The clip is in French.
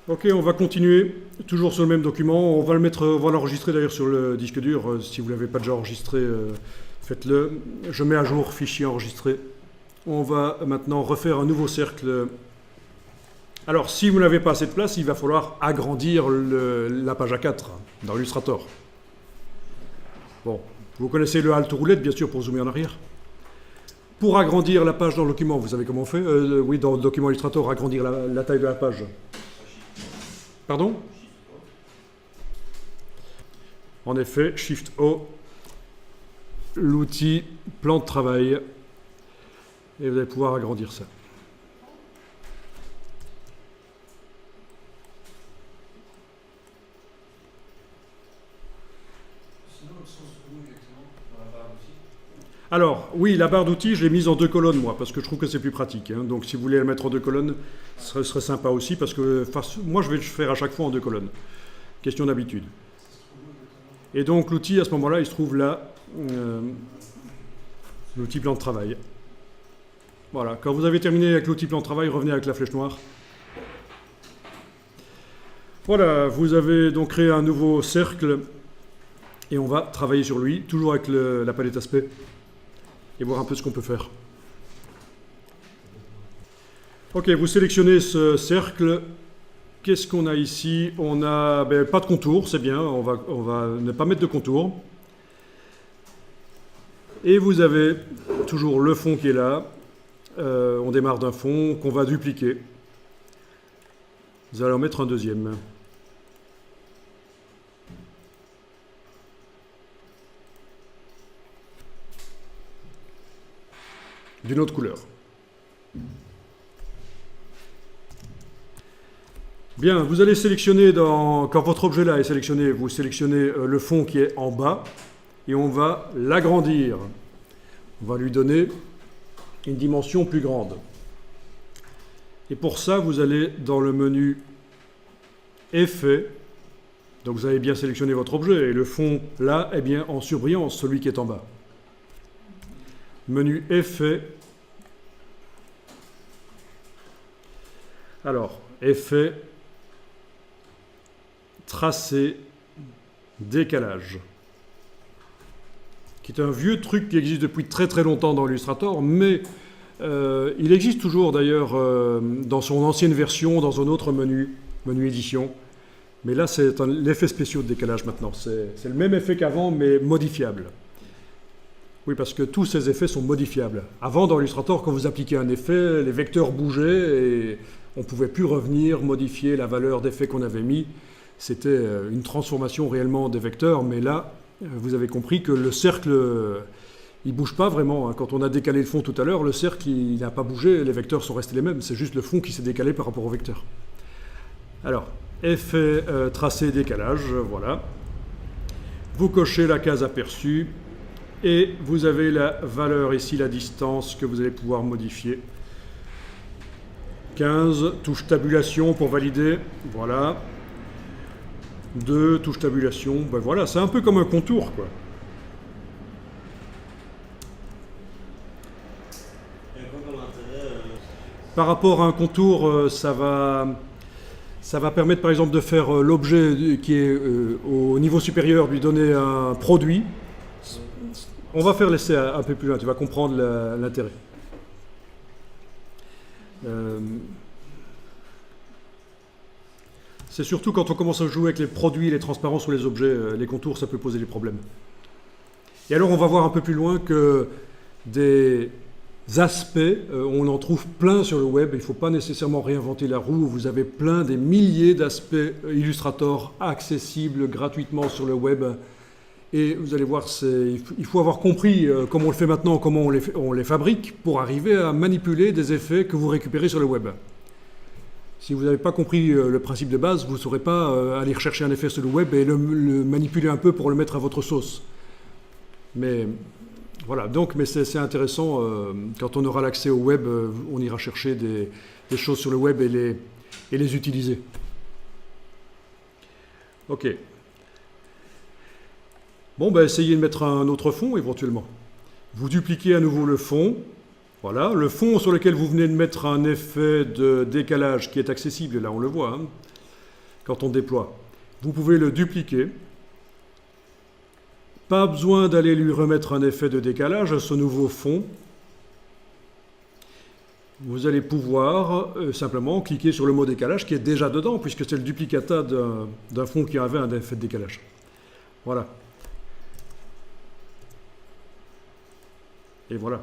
Ok, on va continuer, toujours sur le même document. On va l'enregistrer d'ailleurs sur le disque dur. Si vous ne l'avez pas déjà enregistré, faites-le. Je mets à jour fichier enregistré. On va maintenant refaire un nouveau cercle. Alors, si vous n'avez pas assez de place, il va falloir agrandir la page A4 dans Illustrator. Bon, vous connaissez le Alt roulette, bien sûr, pour zoomer en arrière. Pour agrandir la page dans le document, vous savez comment on fait? Oui, dans le document Illustrator, agrandir la taille de la page. Pardon? En effet, Shift O, l'outil plan de travail, et vous allez pouvoir agrandir ça. Alors, oui, la barre d'outils, je l'ai mise en 2 colonnes, moi, parce que je trouve que c'est plus pratique. Hein. Donc, si vous voulez la mettre en 2 colonnes, ce serait sympa aussi, parce que moi, je vais le faire à chaque fois en 2 colonnes. Question d'habitude. Et donc, l'outil, à ce moment-là, il se trouve là, l'outil plan de travail. Voilà, quand vous avez terminé avec l'outil plan de travail, revenez avec la flèche noire. Voilà, vous avez donc créé un nouveau cercle, et on va travailler sur lui, toujours avec la palette aspect. Et voir un peu ce qu'on peut faire. Ok, vous sélectionnez ce cercle. Qu'est-ce qu'on a ici? On a pas de contour, c'est bien, on va ne pas mettre de contour. Et vous avez toujours le fond qui est là. On démarre d'un fond qu'on va dupliquer. Vous allez en mettre un deuxième. D'une autre couleur. Bien, vous allez sélectionner, quand votre objet là est sélectionné, vous sélectionnez le fond qui est en bas et on va l'agrandir. On va lui donner une dimension plus grande. Et pour ça, vous allez dans le menu Effet. Donc vous avez bien sélectionné votre objet et le fond là est bien en surbrillance, celui qui est en bas. Menu Effet. Alors, Effet, Tracé, Décalage. Qui est un vieux truc qui existe depuis très très longtemps dans Illustrator, mais il existe toujours d'ailleurs dans son ancienne version, dans un autre menu édition. Mais là, c'est l'effet spécial de décalage maintenant. C'est le même effet qu'avant, mais modifiable. Oui, parce que tous ces effets sont modifiables. Avant, dans Illustrator, quand vous appliquiez un effet, les vecteurs bougeaient et on ne pouvait plus revenir, modifier la valeur d'effet qu'on avait mis. C'était une transformation réellement des vecteurs, mais là, vous avez compris que le cercle, il ne bouge pas vraiment. Quand on a décalé le fond tout à l'heure, le cercle, il n'a pas bougé, les vecteurs sont restés les mêmes. C'est juste le fond qui s'est décalé par rapport au vecteur. Alors, effet tracé décalage, voilà. Vous cochez la case aperçue. Et vous avez la valeur ici, la distance que vous allez pouvoir modifier. 15, touche tabulation pour valider, voilà. 2, touche tabulation, ben voilà, c'est un peu comme un contour, quoi. Par rapport à un contour, ça va permettre par exemple de faire l'objet qui est au niveau supérieur, lui donner un produit. On va faire l'essai un peu plus loin, tu vas comprendre l'intérêt. C'est surtout quand on commence à jouer avec les produits, les transparences ou les objets, les contours, ça peut poser des problèmes. Et alors on va voir un peu plus loin que des aspects, on en trouve plein sur le web, il ne faut pas nécessairement réinventer la roue, vous avez plein, des milliers d'aspects Illustrator accessibles gratuitement sur le web. Et vous allez voir, il faut avoir compris comment on le fait maintenant, comment on les fabrique pour arriver à manipuler des effets que vous récupérez sur le web. Si vous n'avez pas compris le principe de base, vous ne saurez pas aller rechercher un effet sur le web et le manipuler un peu pour le mettre à votre sauce. Mais voilà, donc, mais c'est intéressant, quand on aura l'accès au web, on ira chercher des choses sur le web et les utiliser. Ok. Bon, ben essayez de mettre un autre fond éventuellement. Vous dupliquez à nouveau le fond. Voilà, le fond sur lequel vous venez de mettre un effet de décalage qui est accessible, là on le voit. Hein. quand on déploie. Vous pouvez le dupliquer. Pas besoin d'aller lui remettre un effet de décalage à ce nouveau fond. Vous allez pouvoir simplement cliquer sur le mot décalage qui est déjà dedans, puisque c'est le duplicata d'un fond qui avait un effet de décalage. Voilà. Et voilà.